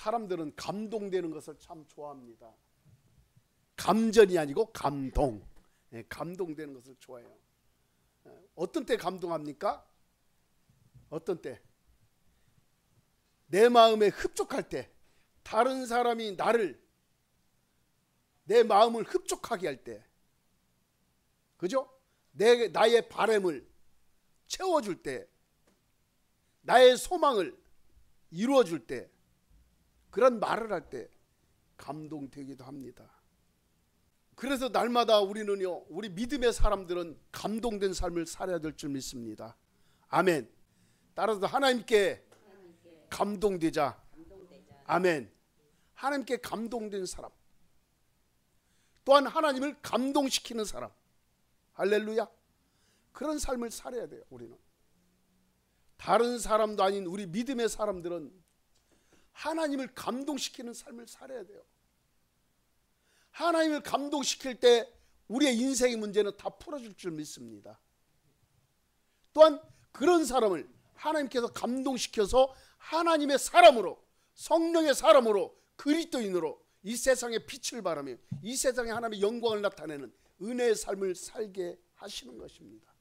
사람들은 감동되는 것을 참 좋아합니다. 감전이 아니고 감동. 감동되는 것을 좋아해요. 어떤 때 감동합니까? 어떤 때? 내 마음에 흡족할 때, 다른 사람이 내 마음을 흡족하게 할 때, 그죠? 나의 바람을 채워줄 때, 나의 소망을 이루어줄 때, 그런 말을 할 때 감동되기도 합니다. 그래서 날마다 우리 믿음의 사람들은 감동된 삶을 살아야 될 줄 믿습니다. 아멘. 따라서 하나님께 감동되자. 아멘. 하나님께 감동된 사람, 또한 하나님을 감동시키는 사람, 할렐루야. 그런 삶을 살아야 돼요. 우리는 다른 사람도 아닌 우리 믿음의 사람들은 하나님을 감동시키는 삶을 살아야 돼요. 하나님을 감동시킬 때 우리의 인생의 문제는 다 풀어줄 줄 믿습니다. 또한 그런 사람을 하나님께서 감동시켜서 하나님의 사람으로, 성령의 사람으로, 그리스도인으로 이 세상에 빛을 발하며 이 세상에 하나님의 영광을 나타내는 은혜의 삶을 살게 하시는 것입니다.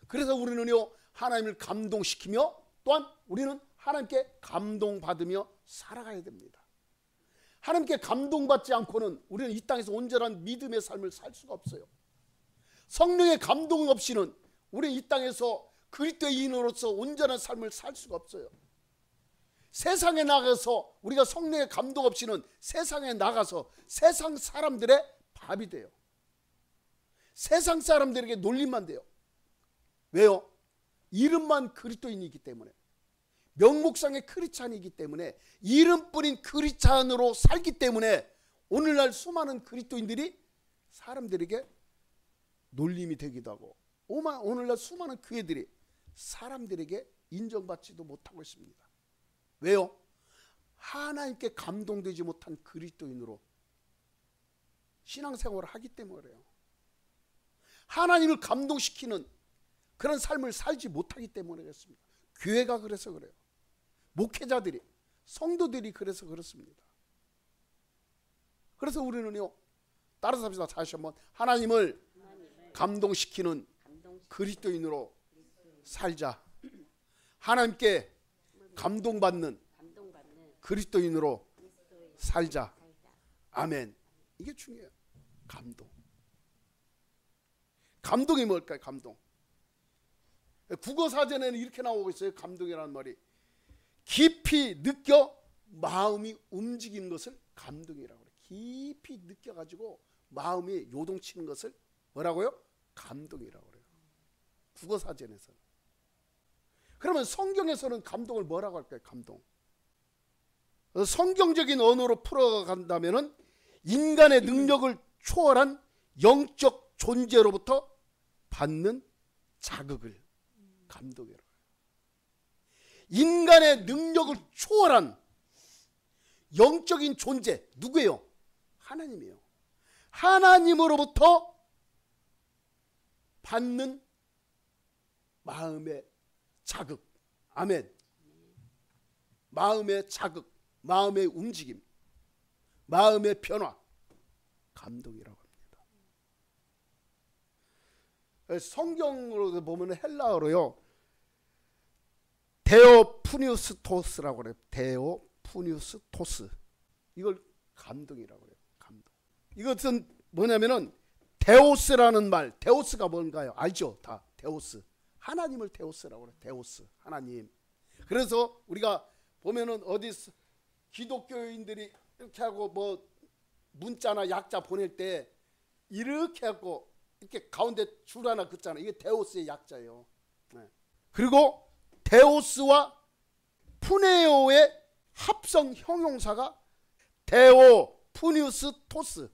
그래서 우리는요, 하나님을 감동시키며 또한 우리는 하나님께 감동받으며 살아가야 됩니다. 하나님께 감동받지 않고는 우리는 이 땅에서 온전한 믿음의 삶을 살 수가 없어요. 성령의 감동 없이는 우리는 이 땅에서 그리스도인으로서 온전한 삶을 살 수가 없어요. 세상에 나가서 우리가 성령의 감동 없이는 세상에 나가서 세상 사람들의 밥이 돼요. 세상 사람들에게 놀림만 돼요. 왜요? 이름만 그리스도인이기 때문에, 명목상의 크리스찬이기 때문에, 이름뿐인 크리스찬으로 살기 때문에 오늘날 수많은 그리스도인들이 사람들에게 놀림이 되기도 하고, 오늘날 수많은 교회들이 사람들에게 인정받지도 못하고 있습니다. 왜요? 하나님께 감동되지 못한 그리스도인으로 신앙생활을 하기 때문에 그래요. 하나님을 감동시키는 그런 삶을 살지 못하기 때문에 그렇습니다. 교회가 그래서 그래요. 목회자들이, 성도들이 그래서 그렇습니다. 그래서 우리는요, 따라서 합시다. 다시 한번 하나님을 감동시키는 그리스도인으로 살자. 하나님께 감동받는 그리스도인으로 살자. 아멘. 이게 중요해요. 감동. 감동이 뭘까요? 감동. 국어사전에는 이렇게 나오고 있어요. 감동이라는 말이 깊이 느껴 마음이 움직이는 것을 감동이라고 해요. 깊이 느껴가지고 마음이 요동치는 것을 뭐라고요? 감동이라고 그래요. 국어사전에서는. 그러면 성경에서는 감동을 뭐라고 할까요? 감동. 성경적인 언어로 풀어간다면은 인간의 능력을 초월한 영적 존재로부터 받는 자극을 감동이라고 해요. 인간의 능력을 초월한 영적인 존재, 누구예요? 하나님이에요. 하나님으로부터 받는 마음의 자극. 아멘. 마음의 자극, 마음의 움직임, 마음의 변화, 감동이라고 합니다. 성경으로 보면 헬라어로요, 데오푸니우스토스라고 그래요. 데오푸니우스토스. 이걸 감동이라고 그래요. 감동. 이것은 뭐냐면은 데오스라는 말, 데오스가 뭔가요? 알죠? 다 데오스. 하나님을 데오스라고 그래요. 데오스, 하나님. 그래서 우리가 보면은 어디 기독교인들이 이렇게 하고 뭐 문자나 약자 보낼 때 이렇게 하고 이렇게 가운데 줄 하나 긋잖아요. 이게 데오스의 약자예요. 네. 그리고 데오스와 푸네오의 합성 형용사가 데오 푸니우스 토스.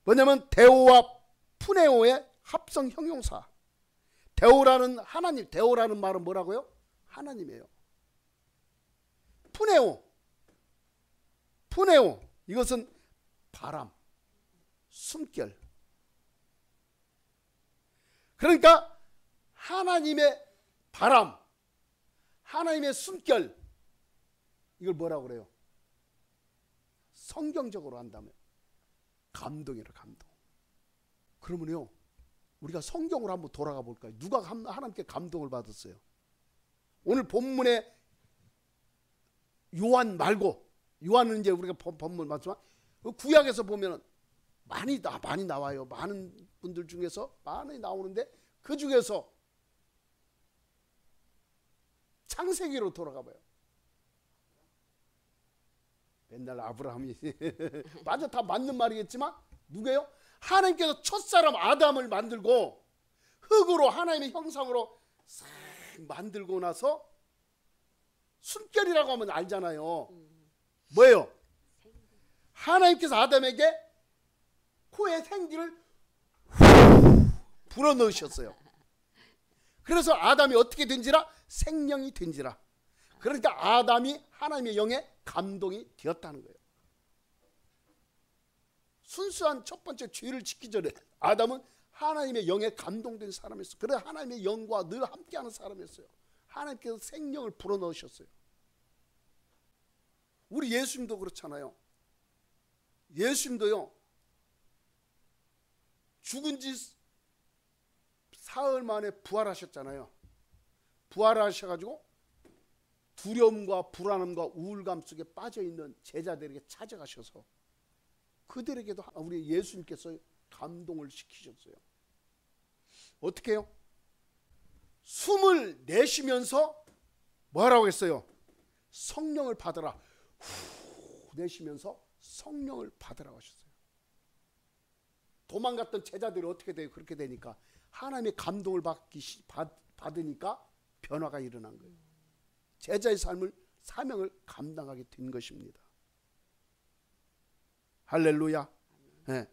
뭐냐면 데오와 푸네오의 합성 형용사. 데오라는 하나님, 데오라는 말은 뭐라고요? 하나님이에요. 푸네오, 이것은 바람, 숨결. 그러니까 하나님의 바람, 하나님의 숨결, 이걸 뭐라고 그래요? 성경적으로 한다면 감동이라 감동. 그러면요 우리가 성경으로 한번 돌아가 볼까요? 누가 하나님께 감동을 받았어요? 오늘 본문에 요한 말고, 요한은 이제 우리가 본문 맞지만 구약에서 보면 많이 나와요. 많은 분들 중에서 많이 나오는데 그 중에서 창세기로 돌아가 봐요. 맨날 아브라함이 맞아, 다 맞는 말이겠지만 누구예요? 하나님께서 첫사람 아담을 만들고 흙으로 하나님의 형상으로 싹 만들고 나서 숨결이라고 하면 알잖아요. 뭐예요? 하나님께서 아담에게 코에 생기를 불어넣으셨어요. 그래서 아담이 어떻게 된지라? 생명이 된지라. 그러니까 아담이 하나님의 영에 감동이 되었다는 거예요. 순수한 첫 번째 죄를 짓기 전에 아담은 하나님의 영에 감동된 사람이었어요. 그래 하나님의 영과 늘 함께하는 사람이었어요. 하나님께서 생명을 불어넣으셨어요. 우리 예수님도 그렇잖아요. 예수님도요 죽은 지 사흘 만에 부활하셨잖아요. 부활하셔가지고 두려움과 불안함과 우울감 속에 빠져있는 제자들에게 찾아가셔서 그들에게도 우리 예수님께서 감동을 시키셨어요. 어떻게 해요? 숨을 내쉬면서 뭐라고 했어요? 성령을 받으라. 후 내쉬면서 성령을 받으라고 하셨어요. 도망갔던 제자들이 어떻게 돼요? 그렇게 되니까 하나님의 감동을 받으니까 변화가 일어난 거예요. 제자의 삶을 사명을 감당하게 된 것입니다. 할렐루야. 네.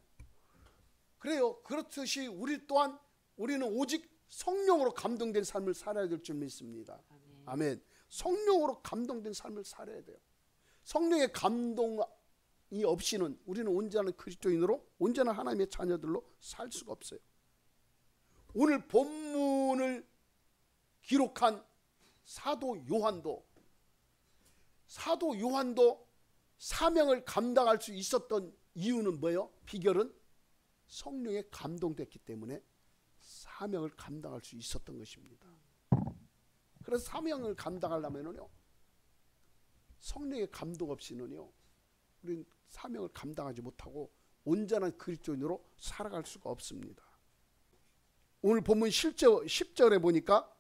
그래요. 그렇듯이 우리 또한 우리는 오직 성령으로 감동된 삶을 살아야 될 줄 믿습니다. 아멘. 성령으로 감동된 삶을 살아야 돼요. 성령의 감동이 없이는 우리는 온전한 그리스도인으로 온전한 하나님의 자녀들로 살 수가 없어요. 오늘 본문을 기록한 사도 요한도 사명을 감당할 수 있었던 이유는 뭐예요? 비결은 성령에 감동됐기 때문에 사명을 감당할 수 있었던 것입니다. 그래서 사명을 감당하려면요 성령의 감동 없이는요 우리는 사명을 감당하지 못하고 온전한 그리스도인으로 살아갈 수가 없습니다. 오늘 본문 10절에 보니까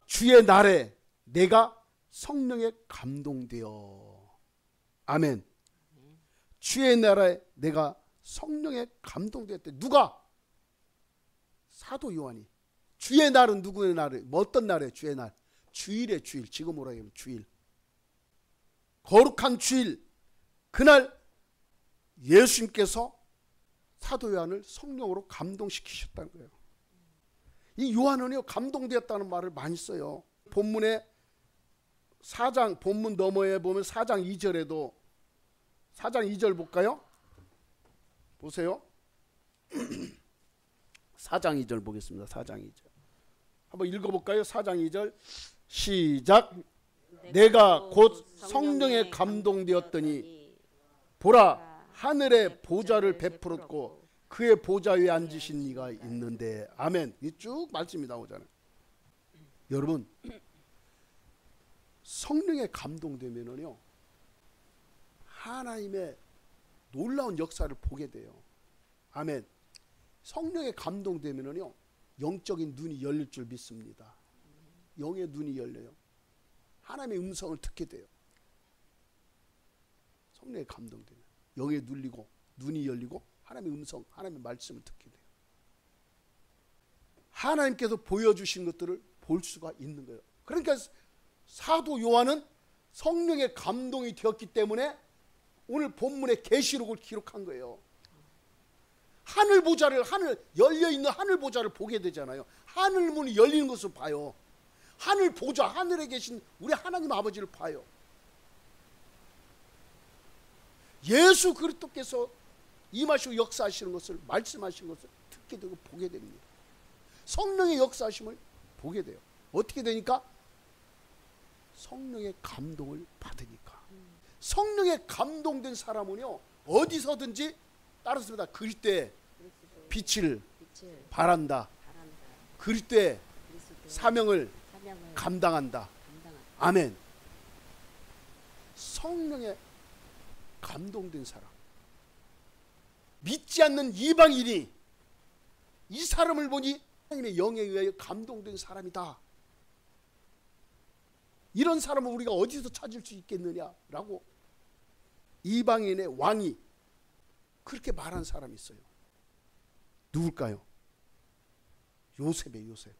주의 날에 내가 성령에 감동되어. 아멘. 주의 날에 내가 성령에 감동되었대. 누가? 사도 요한이. 주의 날은 누구의 날이에요? 뭐 어떤 날이에요? 주의 날. 주일의 주일. 지금으로 하면 주일. 거룩한 주일. 그날 예수님께서 사도 요한을 성령으로 감동시키셨다는 거예요. 이 요한은요 감동되었다는 말을 많이 써요. 본문에 4장 본문 너머에 보면 4장 2절에도 4장 2절 볼까요? 보세요. 4장 2절 보겠습니다. 4장 2절 한번 읽어볼까요? 4장 2절 시작. 내가 곧 성령에 감동되었더니 보라 하늘의 보좌를 베풀었고 그의 보좌 위에 앉으신 이가 있는데. 아멘. 이 쭉 말씀이 나오잖아요. 여러분 성령에 감동되면은요 하나님의 놀라운 역사를 보게 돼요. 아멘. 성령에 감동되면은요 영적인 눈이 열릴 줄 믿습니다. 영의 눈이 열려요. 하나님의 음성을 듣게 돼요. 성령에 감동되면 영에 눌리고 눈이 열리고 하나님의 음성, 하나님의 말씀을 듣게 돼요. 하나님께서 보여주신 것들을 볼 수가 있는 거예요. 그러니까 사도 요한은 성령의 감동이 되었기 때문에 오늘 본문의 계시록을 기록한 거예요. 하늘 보좌를 열려있는 하늘 보좌를 보게 되잖아요. 하늘 문이 열리는 것을 봐요. 하늘 보좌, 하늘에 계신 우리 하나님 아버지를 봐요. 예수 그리스도께서 임하시고 역사하시는 것을 말씀하시는 것을 듣게 되고 보게 됩니다. 성령의 역사하심을 보게 돼요. 어떻게 되니까? 성령의 감동을 받으니까. 성령에 감동된 사람은요 어디서든지 따르습니다. 그릴 때 빛을 발한다. 그릴 때 사명을 감당한다. 아멘. 성령에 감동된 사람, 믿지 않는 이방인이 이 사람을 보니 하나님의 영에 의하여 감동된 사람이다. 이런 사람을 우리가 어디서 찾을 수 있겠느냐라고 이방인의 왕이 그렇게 말한 사람이 있어요. 누굴까요? 요셉이에요. 요셉.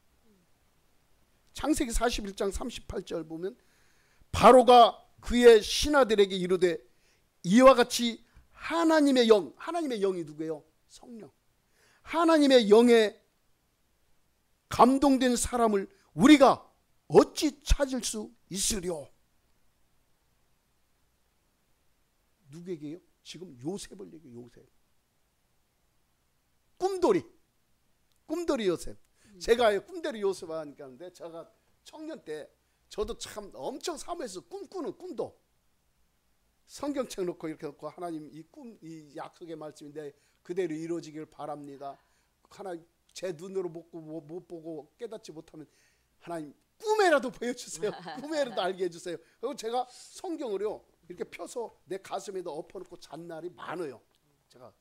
창세기 41장 38절 보면 바로가 그의 신하들에게 이르되 이와 같이 하나님의 영, 하나님의 영이 누구예요? 성령. 하나님의 영에 감동된 사람을 우리가 어찌 찾을 수 있으려? 누구에게요? 지금 요셉을 얘기해요. 요셉. 꿈돌이 요셉. 제가 꿈돌이 요셉 하니까 하는데 제가 청년 때 저도 참 엄청 사모해서 꿈꾸는 꿈도 성경책 놓고 이렇게 놓고 하나님 이 꿈, 이 약속의 말씀인데 그대로 이루어지길 바랍니다. 하나님 제 눈으로 못 보고 깨닫지 못하면 하나님 꿈에라도 보여주세요. 꿈에라도 알게 해주세요. 그리고 제가 성경을요 이렇게 펴서 내 가슴에다 엎어놓고 잔 날이 많아요. 제가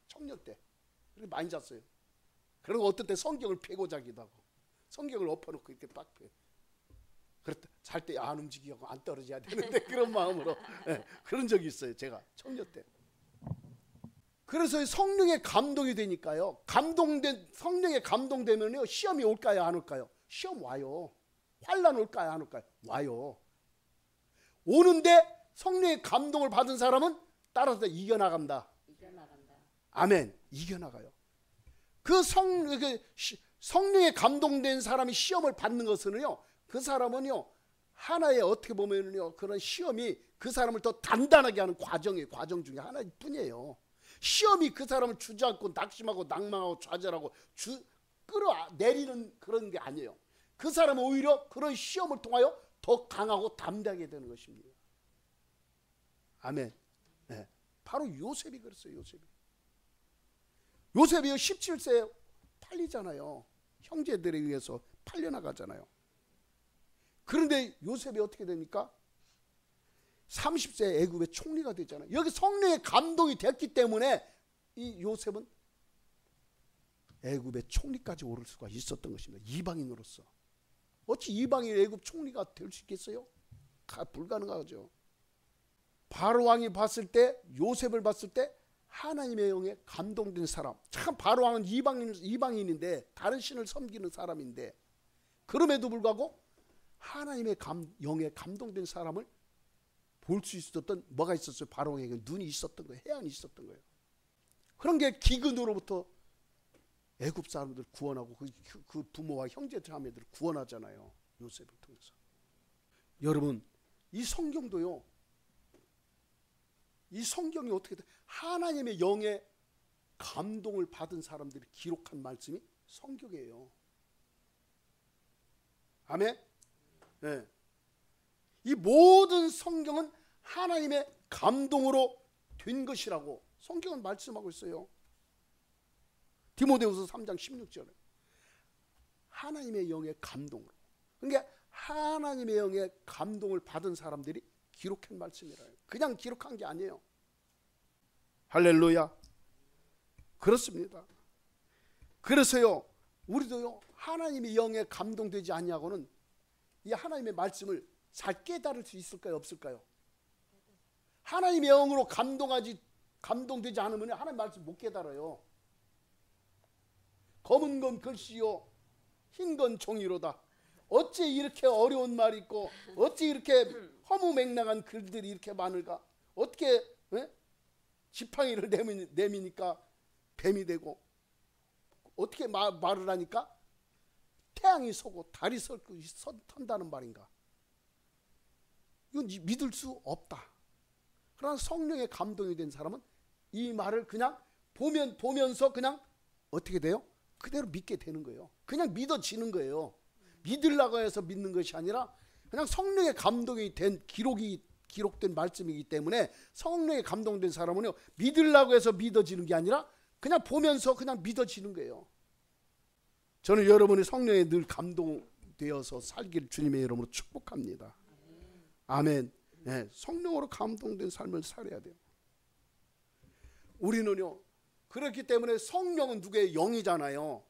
청년 때 그렇게 많이 잤어요. 그리고 어떤 때 성경을 펴고 자기도 하고 성경을 엎어놓고 이렇게 딱 펴. 그렇다 잘 때 안 움직이고 안 떨어져야 되는데 그런 마음으로 네, 그런 적이 있어요. 제가 청년 때. 그래서 성령에 감동이 되니까요. 성령에 감동되면요 시험이 올까요 안 올까요? 시험 와요. 환난 올까요 안 올까요? 와요. 오는데 성령의 감동을 받은 사람은 따라서 이겨나간다. 아멘. 이겨나가요. 성령에 감동된 사람이 시험을 받는 것은요, 그 사람은요, 하나의 어떻게 보면요, 그런 시험이 그 사람을 더 단단하게 하는 과정 중에 하나일 뿐이에요. 시험이 그 사람을 주저앉고 낙심하고 낭망하고 좌절하고 끌어내리는 그런 게 아니에요. 그 사람은 오히려 그런 시험을 통하여 더 강하고 담대하게 되는 것입니다. 아멘. 네. 바로 요셉이 그랬어요. 요셉이 17세에 팔리잖아요. 형제들에 의해서 팔려나가잖아요. 그런데 요셉이 어떻게 됩니까? 30세에 애굽의 총리가 되잖아요. 여기 성령의 감동이 됐기 때문에 이 요셉은 애굽의 총리까지 오를 수가 있었던 것입니다. 이방인으로서. 어찌 이방인 애굽 총리가 될 수 있겠어요? 불가능하죠. 바로 왕이 봤을 때, 요셉을 봤을 때 하나님의 영에 감동된 사람. 참 바로 왕은 이방인인데 다른 신을 섬기는 사람인데 그럼에도 불구하고 하나님의 영에 감동된 사람을 볼 수 있었던 뭐가 있었어요? 바로 왕에게 눈이 있었던 거예요. 해안이 있었던 거예요. 그런 게 기근으로부터 애굽 사람들 구원하고 그 부모와 형제 자매들을 구원하잖아요. 요셉을 통해서. 여러분 이 성경도요. 이 성경이 어떻게 돼? 하나님의 영에 감동을 받은 사람들이 기록한 말씀이 성경이에요. 아멘. 네. 이 모든 성경은 하나님의 감동으로 된 것이라고 성경은 말씀하고 있어요. 디모데후서 3장 16절에 하나님의 영의 감동으로. 그러니까 하나님의 영의 감동을 받은 사람들이 기록한 말씀이라요. 그냥 기록한 게 아니에요. 할렐루야. 그렇습니다. 그래서요 우리도요 하나님의 영에 감동되지 않냐고는 이 하나님의 말씀을 잘 깨달을 수 있을까요 없을까요? 하나님의 영으로 감동되지 않으면 하나님의 말씀 못 깨달아요. 검은 건 글씨요 흰 건 종이로다. 어찌 이렇게 어려운 말이 있고 어찌 이렇게 허무맹랑한 글들이 이렇게 많을까? 어떻게 지팡이를 내미니까 뱀이 되고 어떻게 말을 하니까 태양이 서고 달이 선다는 말인가? 이건 믿을 수 없다. 그러나 성령의 감동이 된 사람은 이 말을 그냥 보면서 그냥 어떻게 돼요? 그대로 믿게 되는 거예요. 그냥 믿어지는 거예요. 믿으려고 해서 믿는 것이 아니라 그냥 성령의 감동이 된 기록이 기록된 말씀이기 때문에 성령에 감동된 사람은요, 믿으려고 해서 믿어지는 게 아니라 그냥 보면서 그냥 믿어지는 거예요. 저는 여러분이 성령에 늘 감동되어서 살기를 주님의 이름으로 축복합니다. 아멘. 네, 성령으로 감동된 삶을 살아야 돼요. 우리는요, 그렇기 때문에 성령은 누구의 영이잖아요.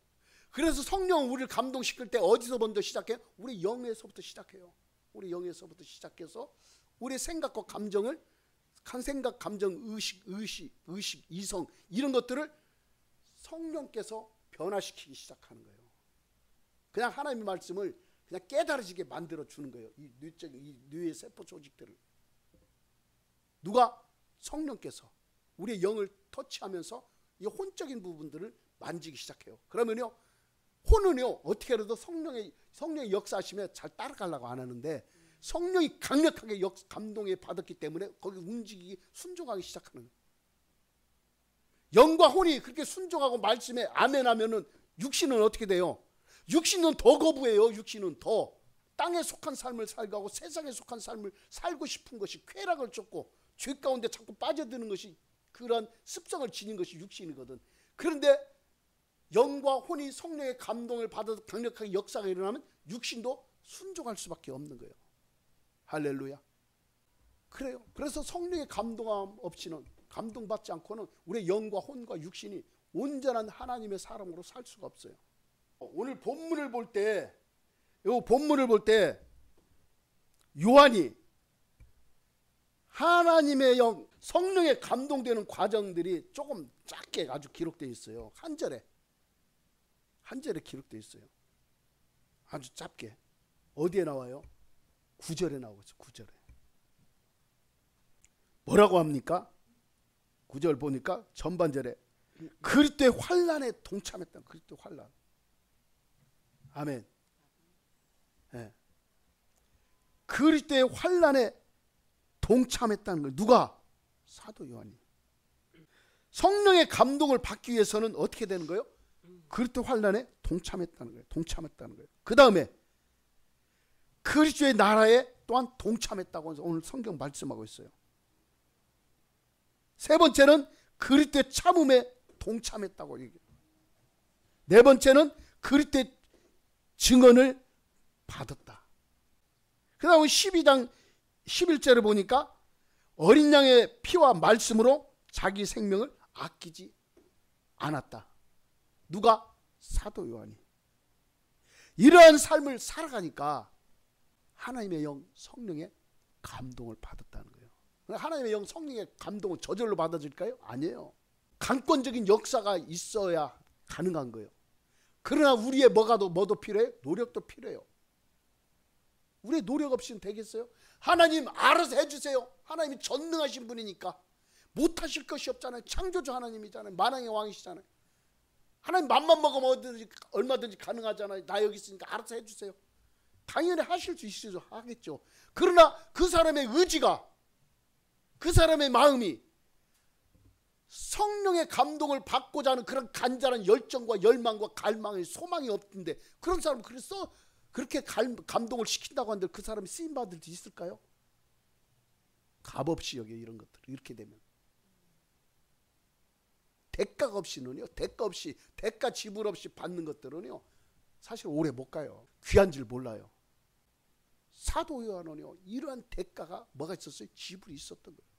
그래서 성령은 우리를 감동시킬 때 어디서 먼저 시작해요? 우리 영에서부터 시작해요. 우리 영에서부터 시작해서 우리 생각과 감정을, 생각, 감정, 의식, 이성 이런 것들을 성령께서 변화시키기 시작하는 거예요. 그냥 하나님의 말씀을 그냥 깨달아지게 만들어 주는 거예요. 이 뇌의 세포 조직들을. 누가? 성령께서 우리의 영을 터치하면서 이 혼적인 부분들을 만지기 시작해요. 그러면요, 혼은요 어떻게 해도 성령의 역사하시면 잘 따라가려고 안 하는데, 성령이 강력하게 감동에 받았기 때문에 거기 움직이기, 순종하기 시작하는 거예요. 영과 혼이 그렇게 순종하고 말씀에 아멘 하면은 육신은 어떻게 돼요? 육신은 더 거부해요. 육신은 더 땅에 속한 삶을 살고 하고 세상에 속한 삶을 살고 싶은 것이, 쾌락을 쫓고 죄 가운데 자꾸 빠져드는 것이, 그런 습성을 지닌 것이 육신이거든. 그런데 영과 혼이 성령의 감동을 받아서 강력하게 역사가 일어나면 육신도 순종할 수밖에 없는 거예요. 할렐루야. 그래요. 그래서 성령의 감동함 없이는, 감동받지 않고는 우리의 영과 혼과 육신이 온전한 하나님의 사람으로 살 수가 없어요. 오늘 본문을 볼 때, 요한이 하나님의 영, 성령에 감동되는 과정들이 조금 짧게 아주 기록되어 있어요. 한 절에 기록되어 있어요. 아주 짧게. 어디에 나와요? 9절에 나오죠. 9절에. 뭐라고 합니까? 9절 보니까 전반절에 그리스도의 환난에 동참했다. 그리스도의 환난. 아멘. 네. 그리스도의 환난에 동참했다는 거예요. 누가? 사도 요한이. 성령의 감동을 받기 위해서는 어떻게 되는 거예요? 그리스도 환난에 동참했다는 거예요. 동참했다는 거예요. 그 다음에 그리스도의 나라에 또한 동참했다고 오늘 성경 말씀하고 있어요. 세 번째는 그리스도의 참음에 동참했다고 얘기해요. 네 번째는 그리스도의 증언을 받았다. 그 다음에 12장 11절을 보니까 어린 양의 피와 말씀으로 자기 생명을 아끼지 않았다. 누가? 사도 요한이. 이러한 삶을 살아가니까 하나님의 영, 성령의 감동을 받았다는 거예요. 하나님의 영, 성령의 감동은 저절로 받아질까요? 아니에요. 강권적인 역사가 있어야 가능한 거예요. 그러나 우리의 뭐도 필요해요? 노력도 필요해요. 우리의 노력 없이는 되겠어요? 하나님 알아서 해주세요. 하나님이 전능하신 분이니까 못하실 것이 없잖아요. 창조주 하나님이잖아요. 만왕의 왕이시잖아요. 하나님 맘만 먹으면 얼마든지 가능하잖아요. 나 여기 있으니까 알아서 해주세요. 당연히 하실 수 있어요. 하겠죠. 그러나 그 사람의 의지가, 그 사람의 마음이 성령의 감동을 받고자 하는 그런 간절한 열정과 열망과 갈망의 소망이 없는데, 그런 사람은 그렇게 감동을 시킨다고 하는데 그 사람이 쓰임받을 수 있을까요? 값없이 여겨. 이런 것들 이렇게 되면 대가가 없이는요, 대가 지불 없이 받는 것들은요 사실 오래 못 가요. 귀한 줄 몰라요. 사도 요한은요 이러한 대가가 뭐가 있었어요? 지불이 있었던 거예요.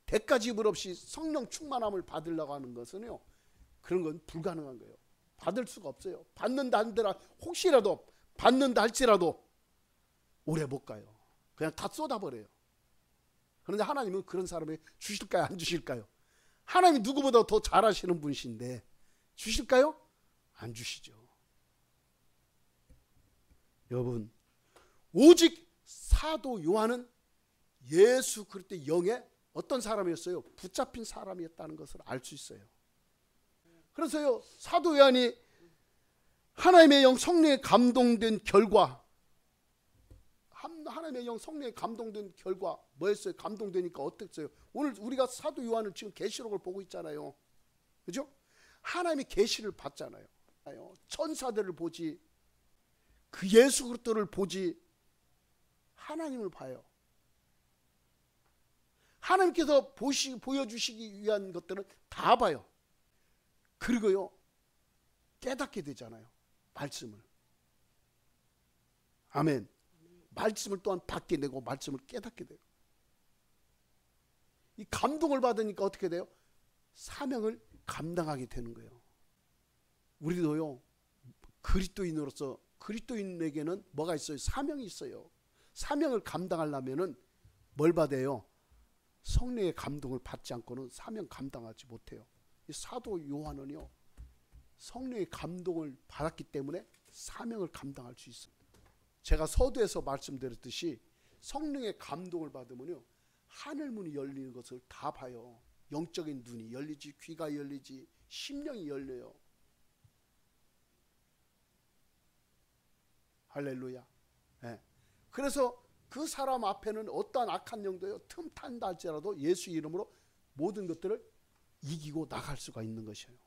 대가 지불 없이 성령 충만함을 받으려고 하는 것은요, 그런 건 불가능한 거예요. 받을 수가 없어요. 받는다 한들 혹시라도 받는다 할지라도 오래 못 가요. 그냥 다 쏟아버려요. 그런데 하나님은 그런 사람을 주실까요? 안 주실까요? 하나님이 누구보다 더 잘하시는 분이신데 주실까요? 안 주시죠. 여러분, 오직 사도 요한은 예수 그리스도의 영에 어떤 사람이었어요? 붙잡힌 사람이었다는 것을 알 수 있어요. 그래서요, 사도 요한이 하나님의 영 성령에 감동된 결과, 하나님의 영 성령에 감동된 결과 뭐였어요? 감동되니까 어땠어요? 오늘 우리가 사도 요한을 지금 계시록을 보고 있잖아요. 그죠? 하나님의 계시를 받잖아요. 천사들을 보지, 그 예수 그리스도를 보지, 하나님을 봐요. 하나님께서 보여주시기 위한 것들은 다 봐요. 그리고요 깨닫게 되잖아요. 말씀을. 아멘. 말씀을 또한 받게 되고 말씀을 깨닫게 돼요. 이 감동을 받으니까 어떻게 돼요? 사명을 감당하게 되는 거예요. 우리도요 그리스도인으로서 그리스도인에게는 뭐가 있어요? 사명이 있어요. 사명을 감당하려면은 뭘 받아요? 성령의 감동을 받지 않고는 사명 감당하지 못해요. 이 사도 요한은요 성령의 감동을 받았기 때문에 사명을 감당할 수 있습니다. 제가 서두에서 말씀드렸듯이 성령의 감동을 받으면요 하늘 문이 열리는 것을 다 봐요. 영적인 눈이 열리지, 귀가 열리지, 심령이 열려요. 할렐루야. 네. 그래서 그 사람 앞에는 어떠한 악한 영도요 틈탄다 할지라도 예수 이름으로 모든 것들을 이기고 나갈 수가 있는 것이에요.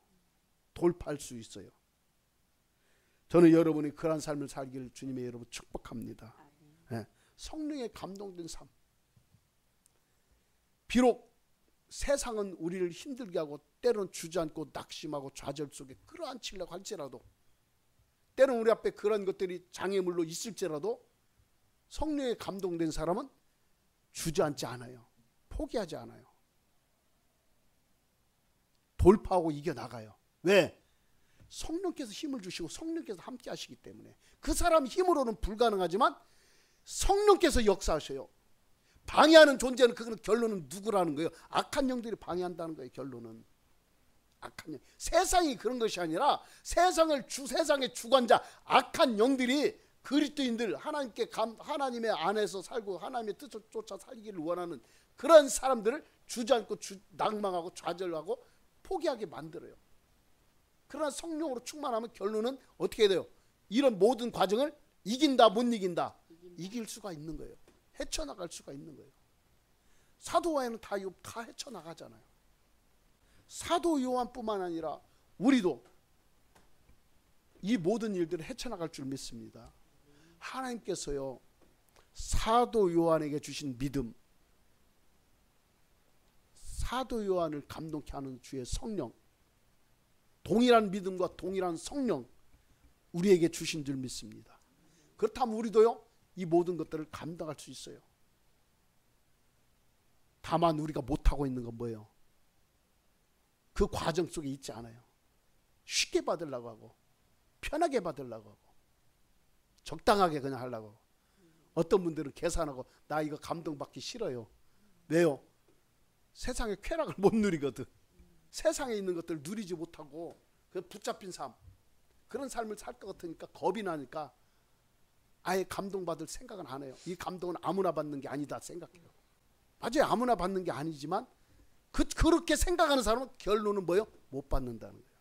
돌파할 수 있어요. 저는 여러분이 그러한 삶을 살기를 주님의 여러분 축복합니다. 네. 성령에 감동된 삶. 비록 세상은 우리를 힘들게 하고 때로는 주저앉고 낙심하고 좌절 속에 끌어안치려고 할지라도 때로는 우리 앞에 그런 것들이 장애물로 있을지라도 성령에 감동된 사람은 주저앉지 않아요. 포기하지 않아요. 돌파하고 이겨나가요. 왜? 성령께서 힘을 주시고 성령께서 함께 하시기 때문에. 그 사람 힘으로는 불가능하지만 성령께서 역사하셔요. 방해하는 존재는 그거는 결론은 누구라는 거예요? 악한 영들이 방해한다는 거예요. 결론은 악한 영. 세상이 그런 것이 아니라 세상의 주관자 악한 영들이 그리스도인들 하나님의 안에서 살고 하나님의 뜻을 쫓아 살기를 원하는 그런 사람들을 주저앉고 낭망하고 좌절하고 포기하게 만들어요. 그러나 성령으로 충만하면 결론은 어떻게 돼요? 이런 모든 과정을 이긴다 못 이긴다? 이길 수가 있는 거예요. 헤쳐나갈 수가 있는 거예요. 사도 요한은 다 헤쳐나가잖아요. 사도 요한뿐만 아니라 우리도 이 모든 일들을 헤쳐나갈 줄 믿습니다. 하나님께서요 사도 요한에게 주신 믿음, 사도 요한을 감동케 하는 주의 성령, 동일한 믿음과 동일한 성령 우리에게 주신 줄 믿습니다. 그렇다면 우리도요 이 모든 것들을 감당할 수 있어요. 다만 우리가 못하고 있는 건 뭐예요? 그 과정 속에 있지 않아요. 쉽게 받으려고 하고 편하게 받으려고 하고 적당하게 그냥 하려고 하고. 어떤 분들은 계산하고 나 이거 감동받기 싫어요. 왜요? 세상의 쾌락을 못 누리거든. 세상에 있는 것들을 누리지 못하고 그 붙잡힌 삶, 그런 삶을 살 것 같으니까 겁이 나니까 아예 감동받을 생각은 안 해요. 이 감동은 아무나 받는 게 아니다 생각해요. 맞아요. 아무나 받는 게 아니지만 그렇게 생각하는 사람은 결론은 뭐예요? 못 받는다는 거예요.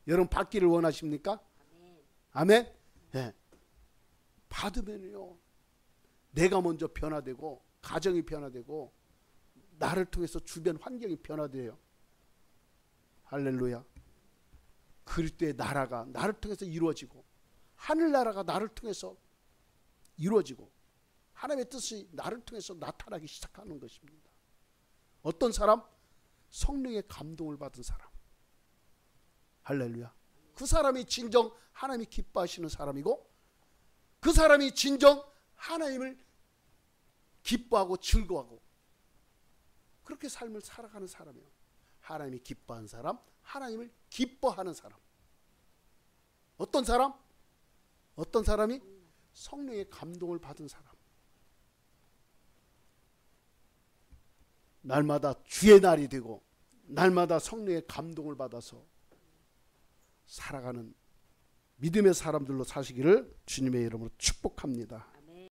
여러분 받기를 원하십니까? 아멘. 네. 받으면요 내가 먼저 변화되고 가정이 변화되고 나를 통해서 주변 환경이 변화돼요. 할렐루야. 그리스도의 나라가 나를 통해서 이루어지고 하늘나라가 나를 통해서 이루어지고 하나님의 뜻이 나를 통해서 나타나기 시작하는 것입니다. 어떤 사람? 성령의 감동을 받은 사람. 할렐루야. 그 사람이 진정 하나님이 기뻐하시는 사람이고 그 사람이 진정 하나님을 기뻐하고 즐거워하고 그렇게 삶을 살아가는 사람이에요. 하나님이 기뻐하는 사람, 하나님을 기뻐하는 사람. 어떤 사람? 어떤 사람이? 성령의 감동을 받은 사람. 날마다 주의 날이 되고 날마다 성령의 감동을 받아서 살아가는 믿음의 사람들로 사시기를 주님의 이름으로 축복합니다.